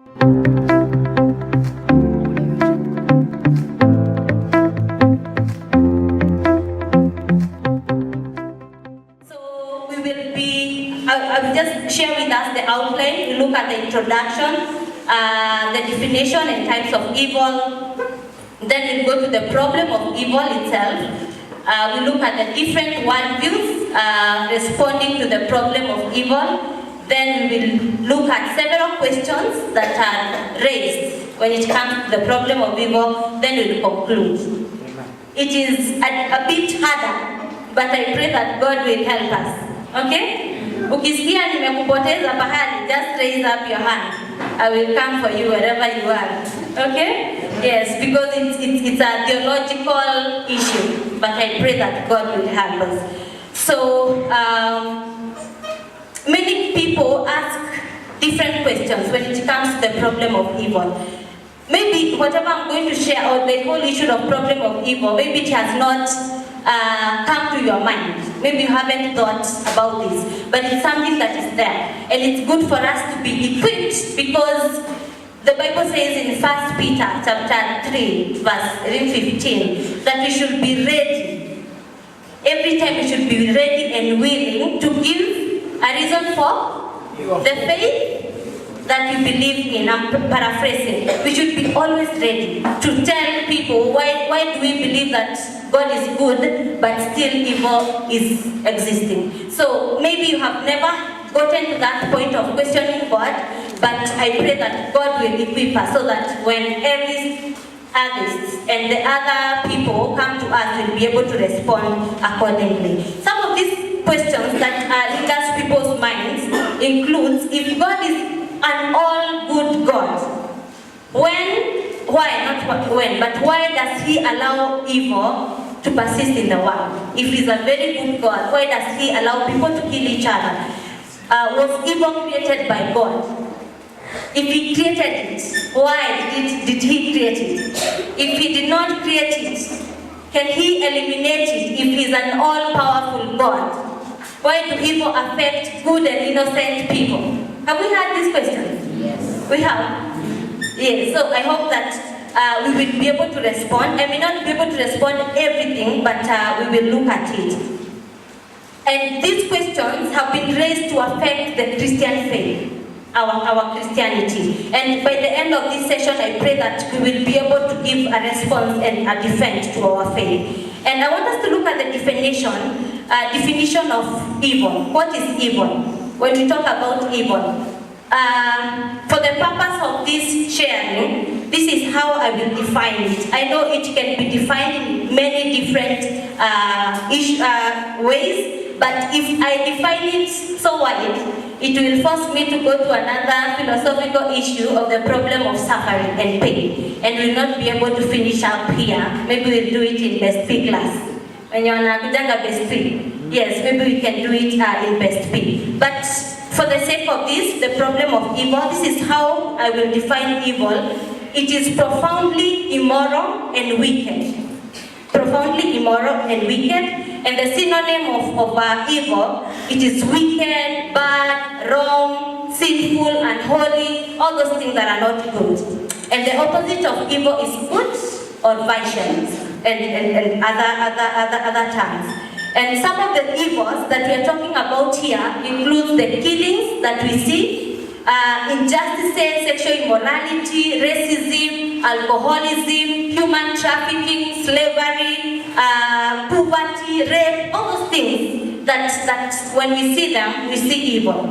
So we will be, I will just share with us the outline. We look at the introduction, the definition and types of evil. Then we'll go to the problem of evil itself. We look at the different worldviews responding to the problem of evil. Then we will look at several questions that are raised when it comes to the problem of evil. Then we will conclude. It is a bit harder, but I pray that God will help us. Okay? Ukisikia nimekupoteza pahali, just raise up your hand. I will come for you wherever you are. Okay? Yes, because it's a theological issue, but I pray that God will help us. So, many people ask different questions when it comes to the problem of evil. Maybe whatever I'm going to share, or the whole issue of problem of evil, maybe it has not come to your mind. Maybe you haven't thought about this, but it's something that is there. And it's good for us to be equipped, because the Bible says in 1 Peter chapter 3, verse 15, that we should be ready. Every time we should be ready and willing to give a reason for the faith that we believe in. I'm paraphrasing. We should be always ready to tell people why do we believe that God is good, but still evil is existing. So maybe you have never gotten to that point of questioning God, but I pray that God will equip us so that when every others and the other people come to us, we'll be able to respond accordingly. Some of these questions that leaders people's minds includes, if God is an all-good God, why does He allow evil to persist in the world? If He's a very good God, why does He allow people to kill each other? Was evil created by God? If He created it, why did He create it? If He did not create it, can He eliminate it if He's an all-powerful God? Why do evil affect good and innocent people? Have we had this question? Yes. We have? Yes, so I hope that we will be able to respond. I may not be able to respond everything, but we will look at it. And these questions have been raised to affect the Christian faith, our Christianity. And by the end of this session, I pray that we will be able to give a response and a defense to our faith. And I want us to look at the definition of evil. What is evil? When we talk about evil, for the purpose of this sharing, this is how I will define it. I know it can be defined in many different ways, but if I define it so wide, it will force me to go to another philosophical issue of the problem of suffering and pain, and will not be able to finish up here. Maybe we'll do it in Best P class. When you're on a Best P. Yes, maybe we can do it in Best P. But for the sake of this, the problem of evil, this is how I will define evil. It is profoundly immoral and wicked. Profoundly immoral and wicked. And the synonym of evil, it is wicked, bad, wrong, sinful, unholy, all those things that are not good. And the opposite of evil is good or violence and other terms. And some of the evils that we are talking about here includes the killings that we see, injustices, sexual immorality, racism, alcoholism, human trafficking, slavery, poverty, rape, all those things that when we see them, we see evil.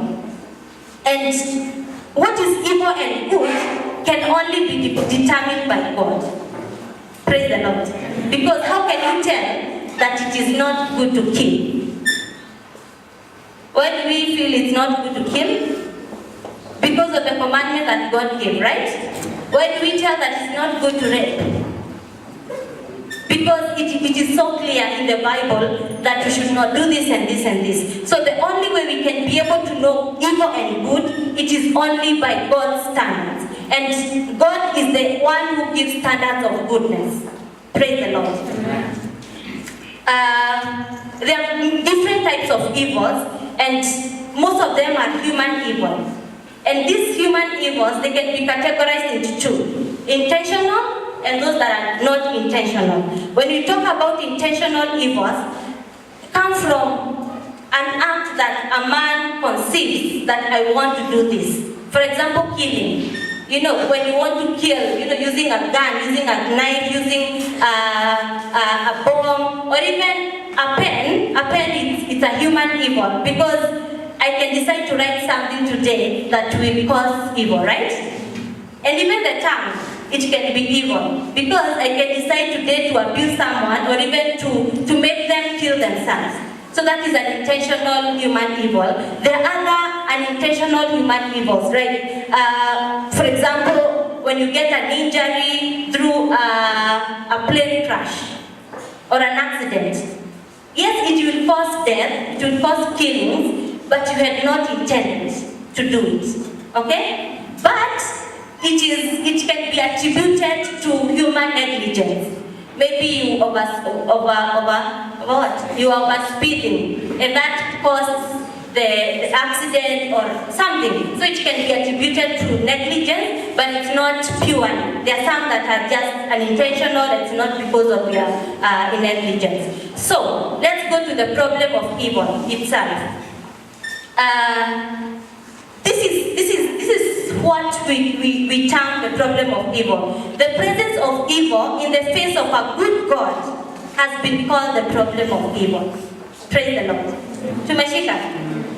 And what is evil and good can only be determined by God. Praise the Lord. Because how can you tell that it is not good to kill? Why do we feel it's not good to kill? Because of the commandment that God gave, right? Why do we tell that it's not good to rape? Because it is so clear in the Bible that we should not do this and this and this. So the only way we can be able to know evil and good, it is only by God's standards. And God is the one who gives standards of goodness. Praise the Lord. Amen. There are different types of evils, and most of them are human evil. And these human evils, they can be categorized into two: intentional and those that are not intentional. When we talk about intentional evils, come from an act that a man conceives that I want to do this. For example, killing. You know, when you want to kill, you know, using a gun, using a knife, using a bomb, or even a pen. A pen it's a human evil, because I can decide to write something today that will cause evil, right? And even the tongue, it can be evil, because I can decide today to abuse someone or even to make them kill themselves. So that is an intentional human evil. There are other unintentional human evils, right? For example, when you get an injury through a plane crash or an accident. Yes, it will cause death, it will cause killings, but you had not intended to do it, okay? But it can be attributed to human negligence. Maybe you you are over speeding, and that caused the accident or something. So it can be attributed to negligence, but it's not pure. There are some that are just unintentional, it's not because of your negligence. So let's go to the problem of evil itself. This is what we term the problem of evil. The presence of evil in the face of a good God has been called the problem of evil. Praise the Lord. Tumeshika.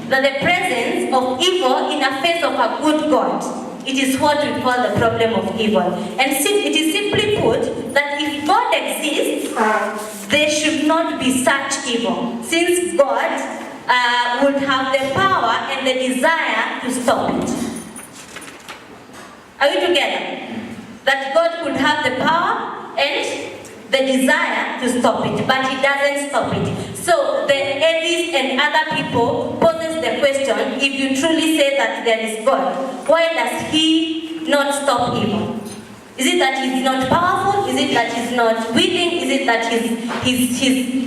That the presence of evil in the face of a good God, it is what we call the problem of evil. And it is simply put that if God exists, there should not be such evil, since God would have the power and the desire to stop it. Are we together? That God could have the power and the desire to stop it, but He doesn't stop it. So the atheists and other people poses the question: if you truly say that there is God, why does He not stop evil? Is it that He's not powerful? Is it that He's not willing? Is it that he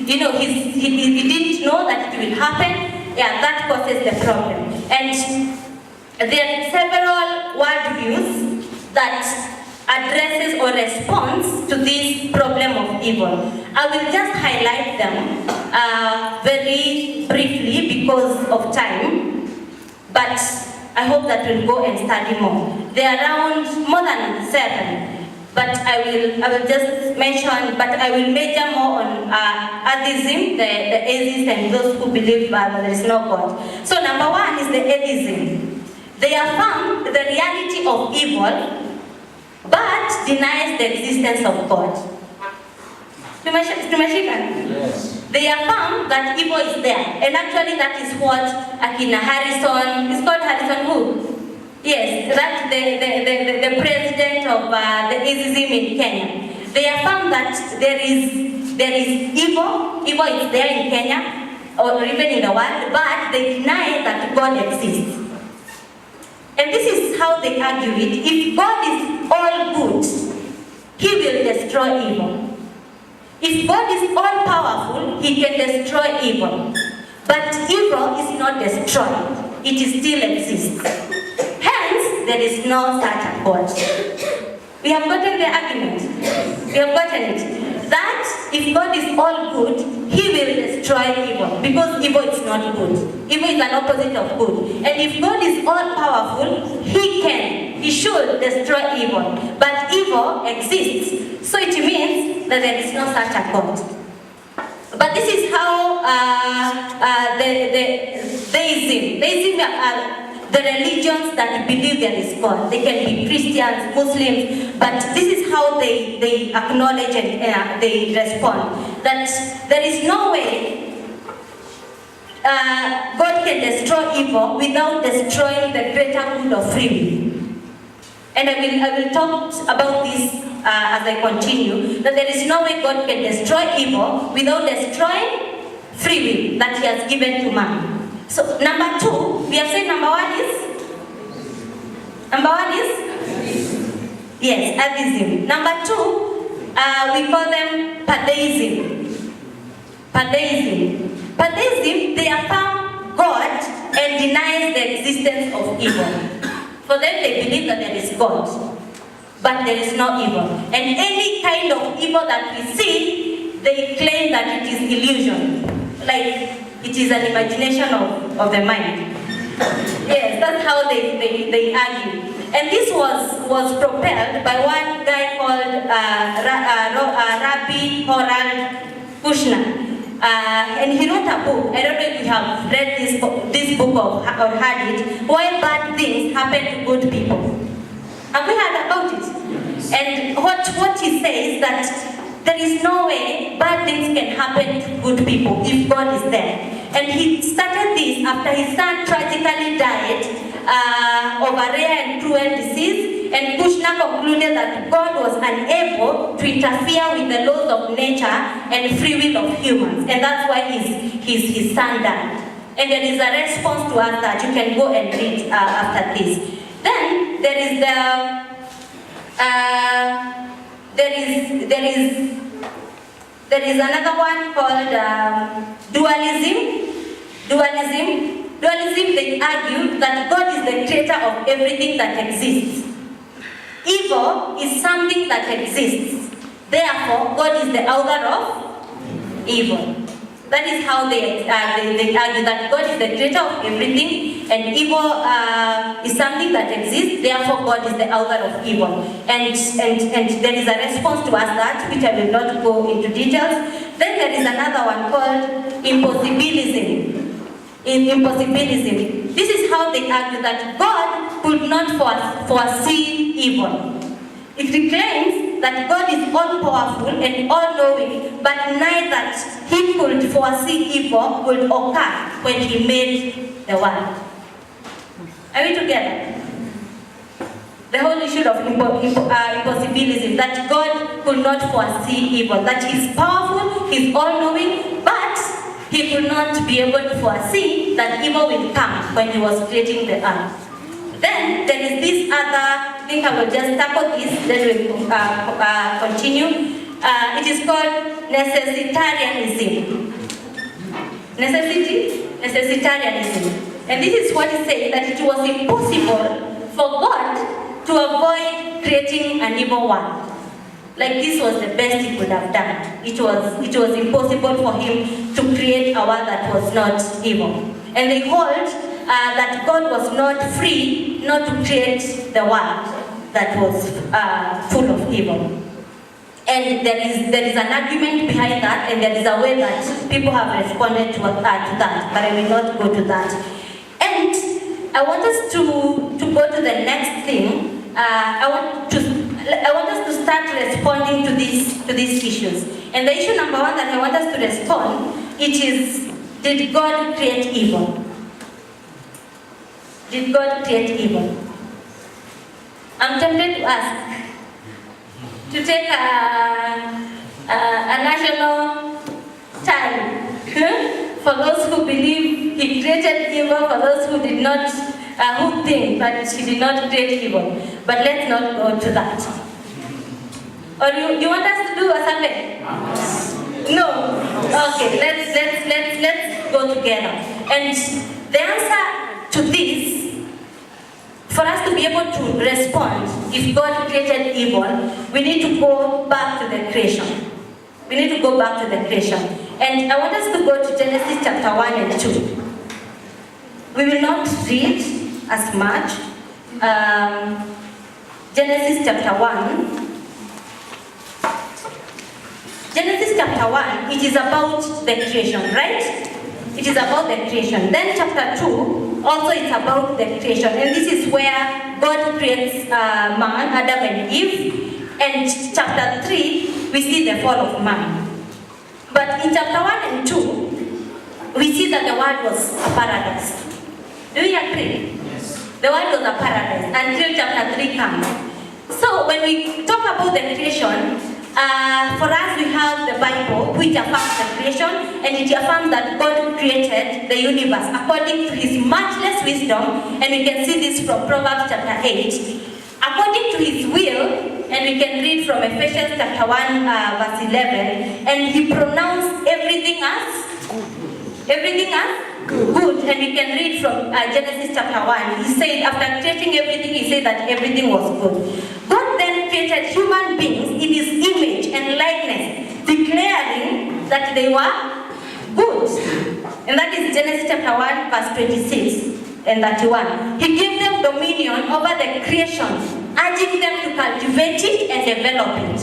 didn't know that it will happen? Yeah, that causes the problem. And there are several worldviews that addresses or responds to this problem of evil. I will just highlight them very briefly because of time, but I hope that we'll go and study more. There are around more than 7, but I will just mention, but I will major more on atheism, the atheists and those who believe that there is no God. So number 1 is the atheism. They affirm the reality of evil, but denies the existence of God. Yes. They affirm that evil is there, and actually that is what Akina Harrison, is called Harrison who? Yes, that's the president of the atheism in Kenya. They affirm that there is evil is there in Kenya, or even in the world, but they deny that God exists. And this is how they argue it. If God is all good, He will destroy evil. If God is all powerful, He can destroy evil. But evil is not destroyed. It still exists. Hence, there is no such a God. We have gotten the argument. We have gotten it. That if God is all good, He will destroy evil, because evil is not good. Evil is an opposite of good. And if God is all powerful, He should destroy evil. But evil exists, so it means that there is no such a God. But this is how theism are the religions that believe there is God. They can be Christians, Muslims, but this is how they acknowledge and they respond. That there is no way God can destroy evil without destroying the greater good of free will. And I will talk about this as I continue, that there is no way God can destroy evil without destroying free will that He has given to man. So number 2, we have said number 1 is? Number 1 is? Yes, atheism. Number 2, we call them pantheism. Pantheism, they affirm God and denies the existence of evil. For them, they believe that there is God, but there is no evil. And any kind of evil that we see, they claim that it is illusion. Like, it is an imagination of the mind. Yes, that's how they argue. And this was propelled by one guy called Rabbi Harold Kushner. And he wrote a book. I don't know if you have read this book or heard it. Why bad things happen to good people. Have we heard about it? And what he says that there is no way bad things can happen to good people if God is there. And he started this after his son tragically died of a rare and cruel disease. And Kushner concluded that God was unable to interfere with the laws of nature and free will of humans. And that's why his son died. And there is a response to us that you can go and read after this. Then there is there is another one called dualism. Dualism, they argue that God is the creator of everything that exists. Evil is something that exists. Therefore, God is the author of evil. That is how they argue that God is the creator of everything, and evil is something that exists. Therefore, God is the author of evil. And there is a response to us that, which I will not go into details. Then there is another one called impossibilism. Impossibilism. This is how they argue that God could not foresee evil. It claims that God is all-powerful and all-knowing, but neither he could foresee evil would occur when he made the world. Are we together? The whole issue of impossibilism, that God could not foresee evil, that he's powerful, he's all-knowing, but he could not be able to foresee that evil will come when he was creating the earth. Then there is this other, I think I will just tackle this, then we'll continue. It is called necessitarianism. Necessitarianism. And this is what it says, that it was impossible for God to avoid creating an evil world. Like, this was the best he could have done. It was impossible for him to create a world that was not evil. And they hold that God was not free not to create the world that was full of evil. And there is an argument behind that, and there is a way that people have responded to that, but I will not go to that. And I want us to go to the next thing. I want us to start responding to these issues. And the issue number one that I want us to respond, it is, did God create evil? Did God create evil? I'm tempted to ask, to take a national time for those who believe he created evil, for those who did not, who think that he did not create evil. But let's not go to that. Or you want us to do a survey? No. Okay. Let's go together. And the answer to this, for us to be able to respond, if God created evil, we need to go back to the creation. We need to go back to the creation. And I want us to go to Genesis chapter 1 and 2. We will not read as much. Genesis chapter 1. Genesis chapter 1, it is about the creation, right? It is about the creation. Then chapter 2, also it's about the creation. And this is where God creates man, Adam and Eve. And chapter 3, we see the fall of man. But in chapter 1 and 2, we see that the world was a paradise. Do you agree? Yes. The world was a paradise until chapter 3 comes. So when we talk about the creation, for us we have the Bible, which affirms the creation, and it affirms that God created the universe according to his matchless wisdom, and we can see this from Proverbs chapter 8. According to his will, and we can read from Ephesians chapter 1 verse 11, and he pronounced everything as good. And we can read from Genesis chapter 1. He said, after creating everything, he said that everything was good. God then created human beings in his image and likeness, declaring that they were good. And that is Genesis chapter 1, verse 26 and 31. He gave them dominion over the creation, urging them to cultivate it and develop it.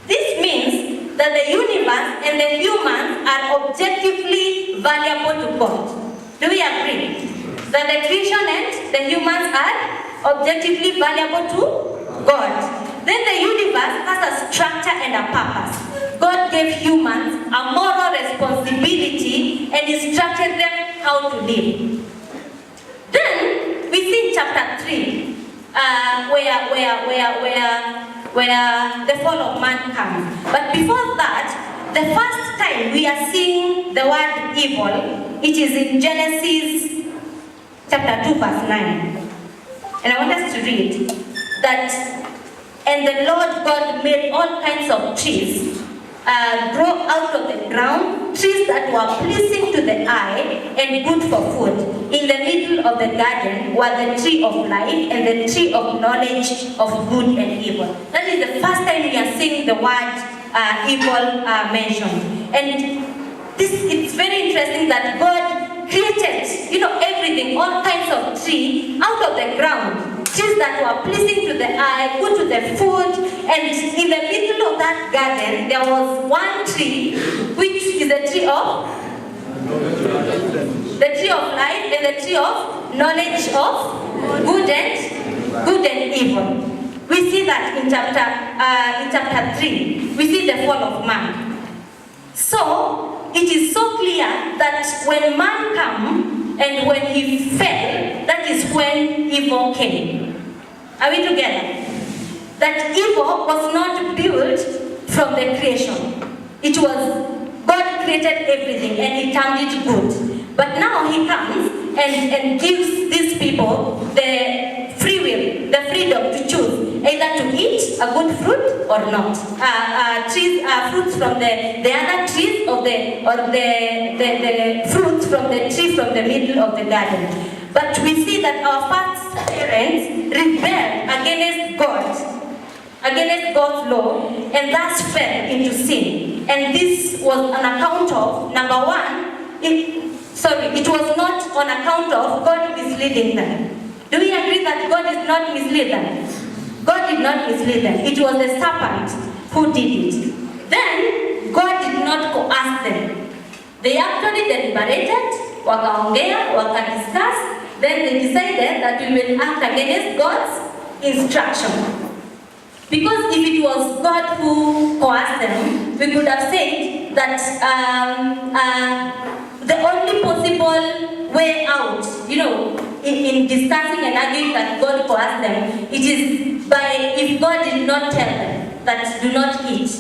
This means that the universe and the humans are objectively valuable to God. Do we agree? That the creation and the humans are objectively valuable to God. Then the universe has a structure and a purpose. God gave humans a moral responsibility and instructed them how to live. Then we see in chapter 3 where the fall of man comes. But before that, the first time we are seeing the word evil, it is in Genesis chapter 2 verse 9. And I want us to read that, and the Lord God made all kinds of trees grow out of the ground, trees that were pleasing to the eye and good for food. In the middle of the garden were the tree of life and the tree of knowledge of good and evil. That is the first time we are seeing the word evil mentioned. And it's very interesting that God created, everything, all kinds of trees out of the ground. Trees that were pleasing to the eye, good to the food, and in the middle of that garden, there was one tree, which is the tree of life and the tree of knowledge of good and evil. We see that in chapter 3. We see the fall of man. So it is so clear that when man came, and when he fell, that is when evil came. Are we together? That evil was not built from the creation. It was, God created everything and he turned it good. But now he comes and gives these people the free will, the freedom to choose either to eat a good fruit or not. Fruits from the other trees or the fruits from the tree from the middle of the garden. But we see that our first parents rebelled against God's law, and thus fell into sin. And this was on account of, number one, it was not on account of God misleading them. Do we agree that God did not mislead them? God did not mislead them. It was the serpent who did it. Then, God did not coerce them. They actually deliberated, wakaongea, wakadiscuss, then they decided that we will act against God's instruction. Because if it was God who coerced them, we could have said that the only possible way out, in discussing and arguing that God coerced them, it is by if God did not tell them that do not eat.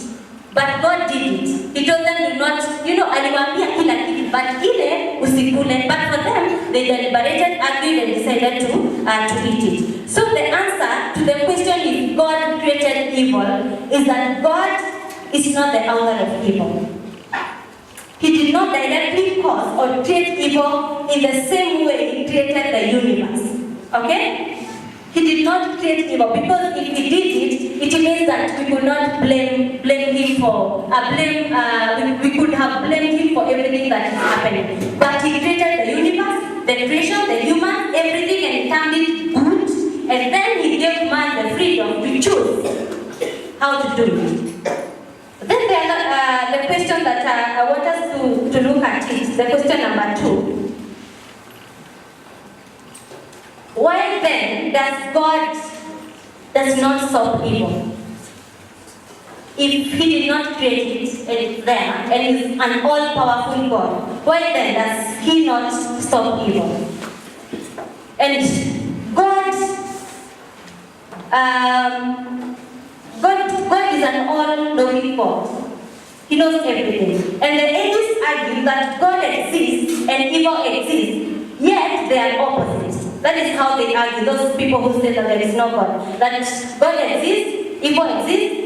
But God did it. He told them do not, aliwaambia kila kitu, but ile usikule. But for them, they deliberated, argued, and decided to eat it. So the answer to the question if God created evil is that God is not the author of evil. He did not directly cause or create evil in the same way he created the universe. Okay? He did not create evil, because if he did it, it means that we could not blame him for we could have blamed him for everything that is happening. But he created the universe, the creation, the human, everything, and turned it good. And then he gave man the freedom to choose how to do it. Then the question that I want us to look at is the question number 2. Why then does God not stop evil? If he did not create it and it's there and is an all-powerful God, why then does he not stop evil? And God is an all-knowing God. He knows everything. And the atheists argue that God exists and evil exists, yet they are opposites. That is how they argue, those people who say that there is no God. That God exists, evil exists,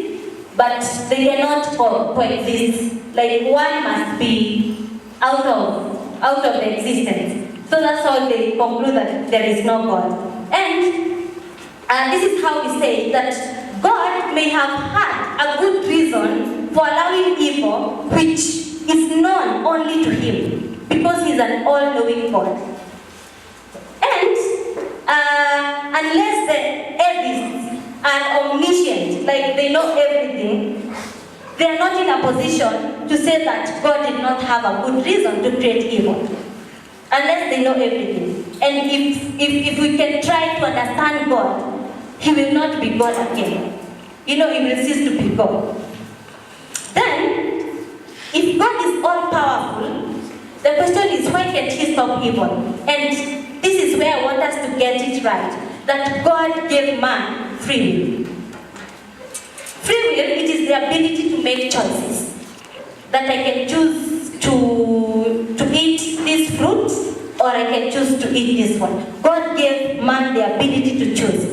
but they cannot coexist. Like one must be out of the existence. So that's how they conclude that there is no God. And this is how we say that God may have had a good reason for allowing evil, which is known only to him, because he's an all-knowing God. And unless the atheists are omniscient, like they know everything, they are not in a position to say that God did not have a good reason to create evil. Unless they know everything. And if we can try to understand God, he will not be God again. He will cease to be God. Then, if God is all-powerful, the question is, why can't he stop evil? And this is where I want us to get it right, that God gave man free will. Free will, it is the ability to make choices. That I can choose to eat this fruit, or I can choose to eat this one. God gave man the ability to choose.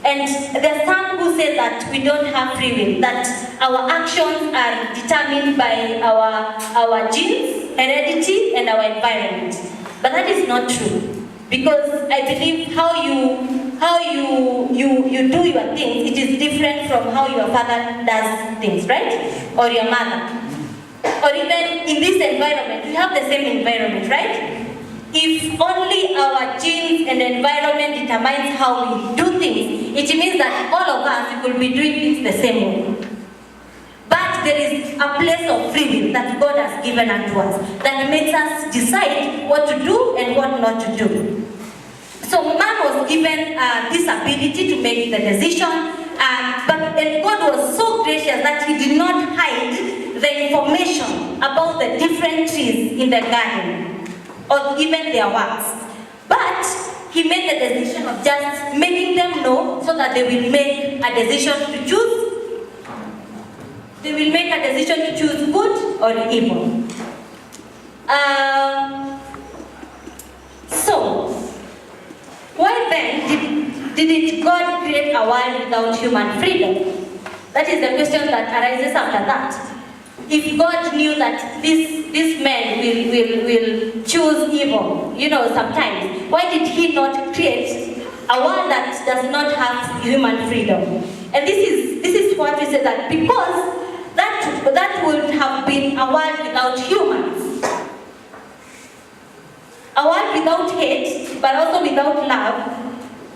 And there are some who say that we don't have free will, that our actions are determined by our genes, heredity, and our environment. But that is not true. Because I believe how you do your things, it is different from how your father does things, right? Or your mother. Or even in this environment, we have the same environment, right? If only our genes and environment determines how we do things, it means that all of us will be doing things the same way. But there is a place of free will that God has given unto us that makes us decide what to do and what not to do. So man was given this ability to make the decision, and God was so gracious that he did not hide the information about the different trees in the garden, or even their works. But he made the decision of just making them know so that they will make a decision to choose. They will make a decision to choose good or evil. So, why then did God create a world without human freedom? That is the question that arises after that. If God knew that this man will choose evil, sometimes, why did he not create a world that does not have human freedom? And this is what we say, that because that would have been a world without humans. A world without hate, but also without love,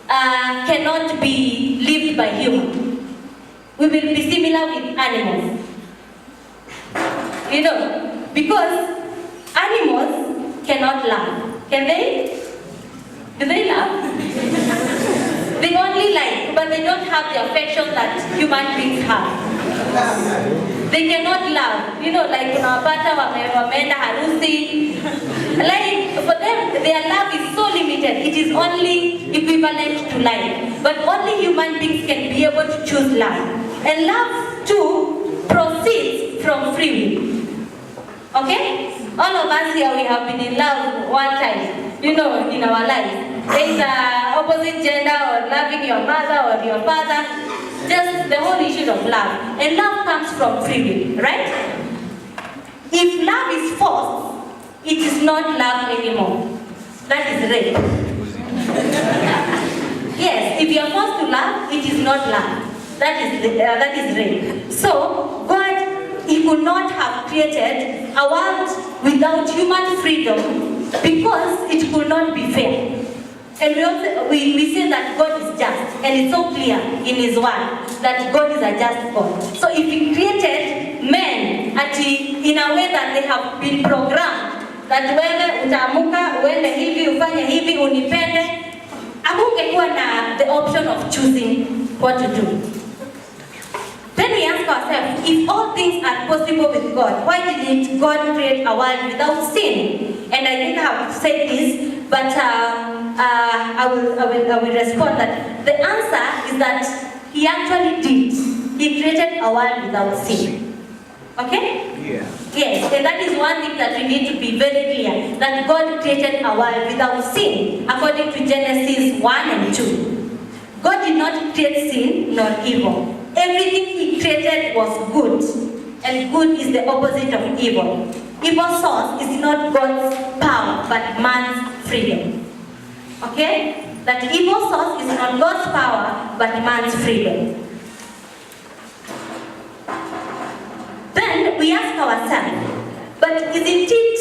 cannot be lived by humans. We will be similar with animals. Because animals cannot love. Can they? Do they love? They only like, but they don't have the affection that human beings have. They cannot love. Like unapata wameenda harusi. Like for them, their love is so limited. It is only equivalent to life. But only human beings can be able to choose love. And love too proceeds from free will. Okay? All of us here, we have been in love one time, in our lives. It's the opposite gender, or loving your mother or your father. Just the whole issue of love. And love comes from free will, right? If love is forced, it is not love anymore. That is rape. Yes, if you are forced to love, it is not love. That is rape. So, God, he could not have created a world without human freedom because it could not be fair. And we say that God is just, and it's so clear in his word that God is a just God. So if he created men in a way that they have been programmed, that wewe utaamuka, uende hivi, ufanye hivi, unipende, hakungekuwa na the option of choosing what to do. Then we ask ourselves, if all things are possible with God, why didn't God create a world without sin? And I think I have said this, but I will respond that the answer is that he actually did. He created a world without sin. Okay? Yeah. Yes, and that is one thing that we need to be very clear, that God created a world without sin, according to Genesis 1 and 2. God did not create sin nor evil. Everything he created was good, and good is the opposite of evil. Evil's source is not God's power, but man's freedom. Okay? That evil's source is not God's power, but man's freedom. Then we ask ourselves, but isn't it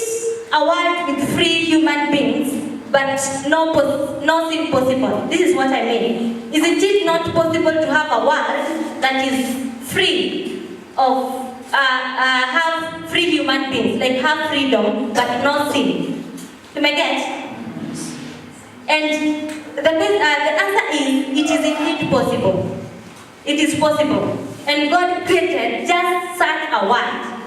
a world with free human beings, but no sin possible? This is what I mean. Isn't it not possible to have a world that is free of have free human beings, like have freedom but no sin? You may get? And the answer is, it is indeed possible. It is possible. And God created just such a world.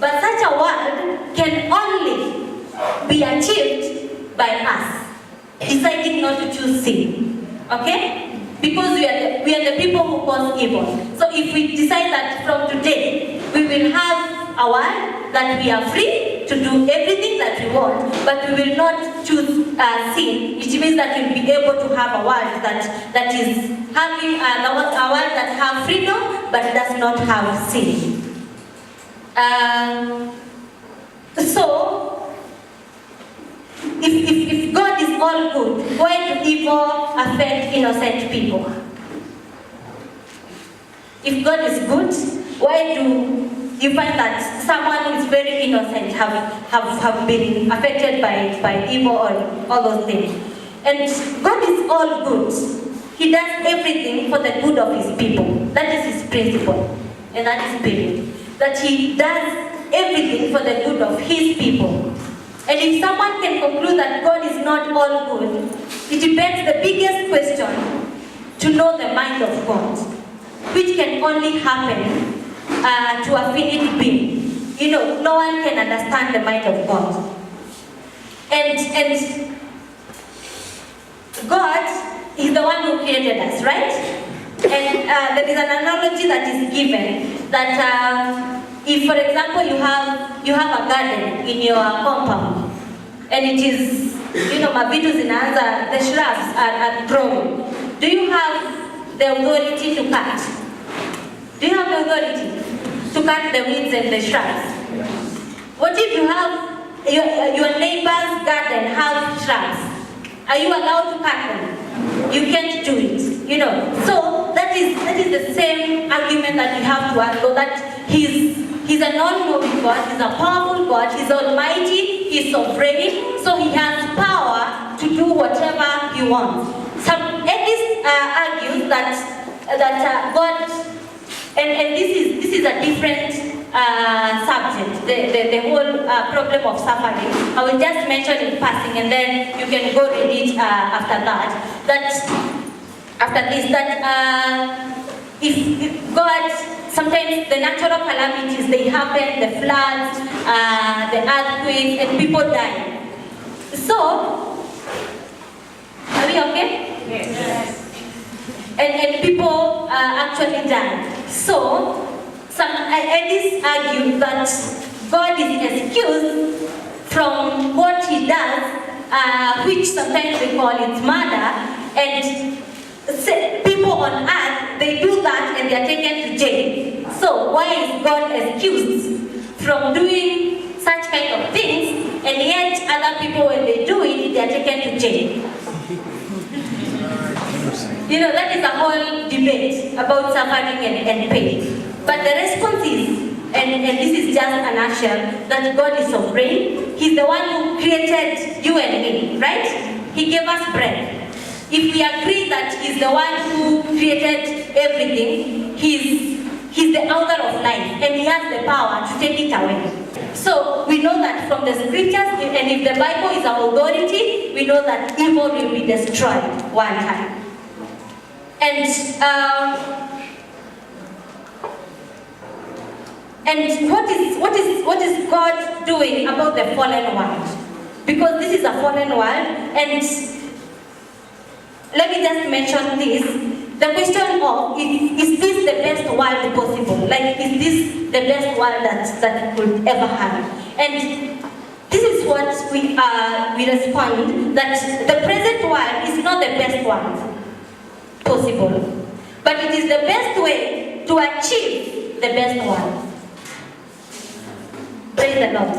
But such a world can only be achieved by us deciding not to choose sin. Okay? Because we are the people who cause evil. So if we decide that from today we will have a world that we are free to do everything that we want, but we will not choose sin, which means that we'll be able to have a world that is having a world that has freedom but does not have sin. So, if God is all good, why do evil affect innocent people? If God is good, why do you find that someone who is very innocent have been affected by evil or all those things? And God is all good. He does everything for the good of his people. That is his principle, and that is spirit. That he does everything for the good of his people. And if someone can conclude that God is not all good, it begs the biggest question to know the mind of God, which can only happen to a finite being. You know, no one can understand the mind of God. And God is the one who created us, right? And there is an analogy that is given that if, for example, you have a garden in your compound, and it is, mavitu zinaanza, the shrubs are growing. Do you have the authority to cut? Do you have the authority to cut the weeds and the shrubs? What if you have your neighbor's garden have shrubs? Are you allowed to cut them? You can't do it. So that is the same argument that we have to argue, that He's an all-knowing God, He's a powerful God, He's almighty, He's sovereign, so He has power to do whatever He wants. Some atheists argue that God, and this is a different subject, the whole problem of suffering. I will just mention in passing, and then you can go read it after that. If God, sometimes the natural calamities, they happen, the floods, the earthquakes, and people die. So, are we okay? Yes. And people actually die. So, some atheists argue that God is excused from what He does, which sometimes they call it murder, and people on earth, they do that and they are taken to jail. So why is God excused from doing such kind of things, and yet other people, when they do it, they are taken to jail? That is a whole debate about suffering and pain. But the response is, and this is just a nutshell, that God is sovereign. He's the one who created you and me, right? He gave us breath. If we agree that He's the one who created everything, He's the author of life, and He has the power to take it away. So we know that from the scriptures, and if the Bible is our authority, we know that evil will be destroyed one time. And what is God doing about the fallen world? Because this is a fallen world, and let me just mention this. The question of, is this the best world possible? Like, is this the best world that could ever have? And this is what we respond, that the present world is not the best world possible, but it is the best way to achieve the best world. Praise the Lord.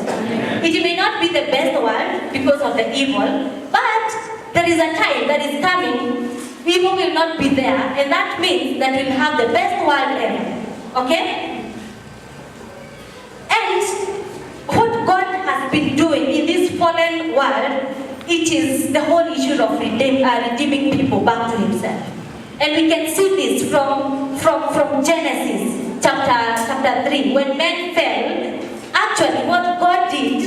It may not be the best world because of the evil, but there is a time that is coming, evil will not be there, and that means that we'll have the best world ever. Okay? And what God has been doing in this fallen world, it is the whole issue of redeeming people back to himself. And we can see this from Genesis chapter 3. When men fell, actually what God did,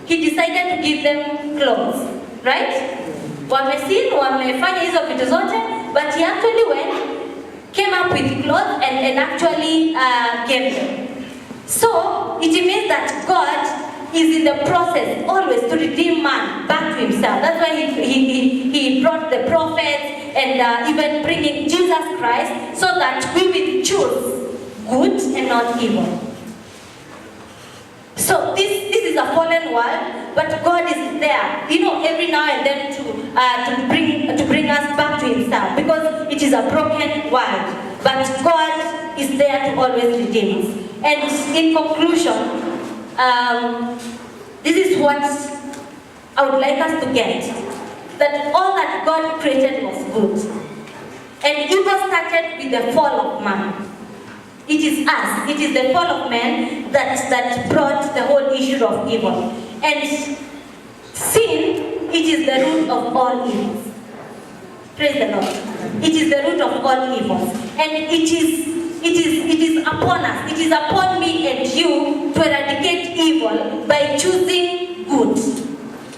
he decided to give them clothes. Right? Wamefanya hizo vitu zote, but he actually came up with clothes and actually gave them. So it means that God is in the process always to redeem man back to himself. That's why he brought the prophets and even bringing Jesus Christ so that we will choose good and not evil. So this is a fallen world, but God is there, every now and then to bring us back to himself, because it is a broken world. But God is there to always redeem us. And in conclusion, this is what I would like us to get, that all that God created was good. And evil started with the fall of man. It is us, it is the fall of man that brought the whole issue of evil. And sin, it is the root of all evils. Praise the Lord. It is the root of all evils. And it is upon us, it is upon me and you to eradicate evil by choosing good.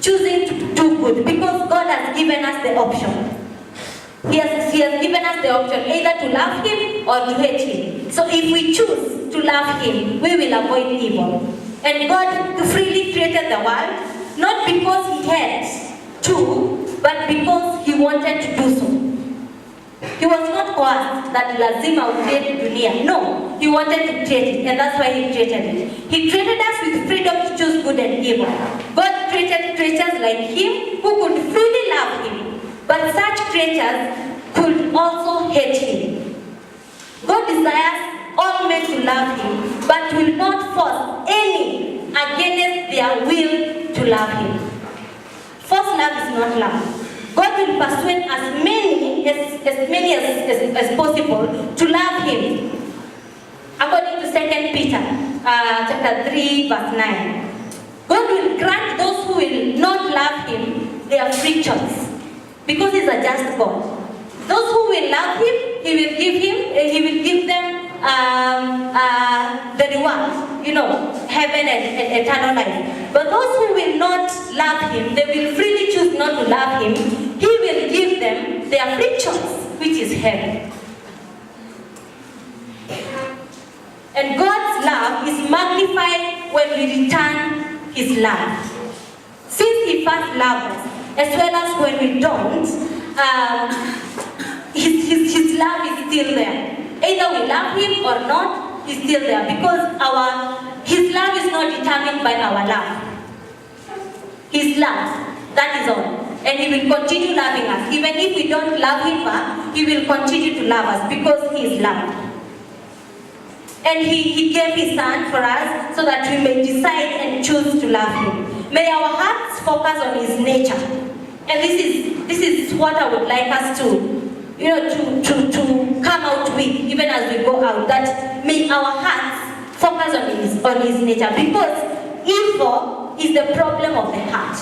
Choosing to do good, because God has given us the option. He has given us the option either to love him or to hate him. So if we choose to love him, we will avoid evil. And God freely created the world, not because he had to, but because he wanted to do so. He was not coerced that lazima create dunia. No, he wanted to create it, and that's why he created it. He created us with freedom to choose good and evil. God created creatures like him who could freely love him, but such creatures could also hate him. God desires all men to love him, but will not force any against their will to love him. Forced love is not love. God will persuade as many as possible to love him. According to 2 Peter chapter 3 verse 9. God will grant those who will not love him their free choice, because he's a just God. Those who will love him, he will give them the reward, heaven and eternal life. But those who will not love him, they will freely choose not to love him, he will give them their free choice, which is heaven. And God's love is magnified when we return his love. Since he first loved us, as well as when we don't, his love is still there. Either we love him or not, he's still there, because his love is not determined by our love. His love, that is all. And he will continue loving us. Even if we don't love him back, he will continue to love us because he is love. And he gave his son for us so that we may decide and choose to love him. May our hearts focus on his nature. And this is what I would like us to come out with, even as we go out, that may our hearts focus on his nature, because evil is the problem of the heart.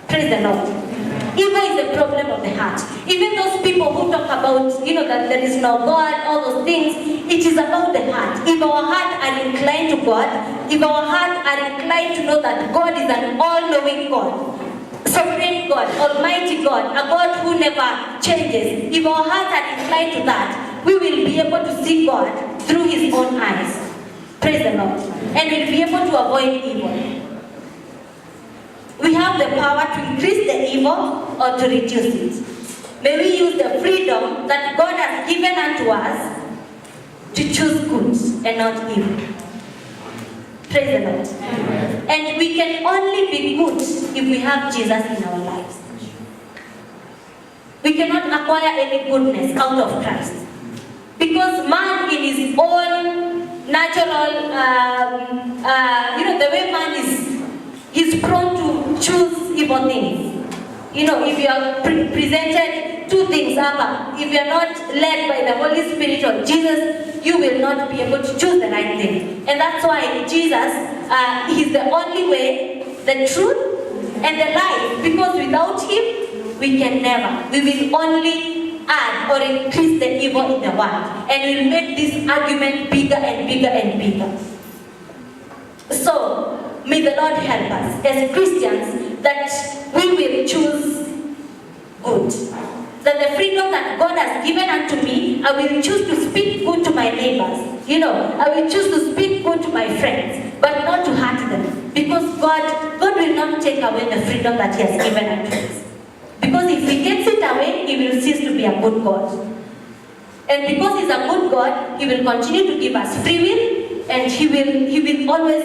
Praise the Lord. Evil is the problem of the heart. Even those people who talk about, that there is no God, all those things, it is about the heart. If our heart are inclined to God, if our heart are inclined to know that God is an all-knowing God, sovereign God, almighty God, a God who never changes, if our hearts are inclined to that, we will be able to see God through his own eyes. Praise the Lord. And we'll be able to avoid evil. We have the power to increase the evil or to reduce it. May we use the freedom that God has given unto us to choose good and not evil. Praise the Lord. Amen. And we can only be good if we have Jesus in our lives. We cannot acquire any goodness out of Christ. Because man in his own natural the way man he's prone to choose evil things. If you are presented two things, if you are not led by the Holy Spirit or Jesus, you will not be able to choose the right thing. And that's why Jesus, he's the only way, the truth, and the life. Because without him, we can never. We will only add or increase the evil in the world. And we'll make this argument bigger and bigger and bigger. So, may the Lord help us as Christians that we will choose good. That the freedom that God has given unto me, I will choose to speak good to my neighbors. I will choose to speak good to my friends, but not to hurt them. Because God will not take away the freedom that he has given unto us. Because if he takes it away, he will cease to be a good God. And because he's a good God, he will continue to give us free will, and he will always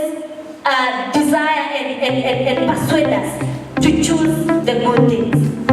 desire and persuade us to choose the good things.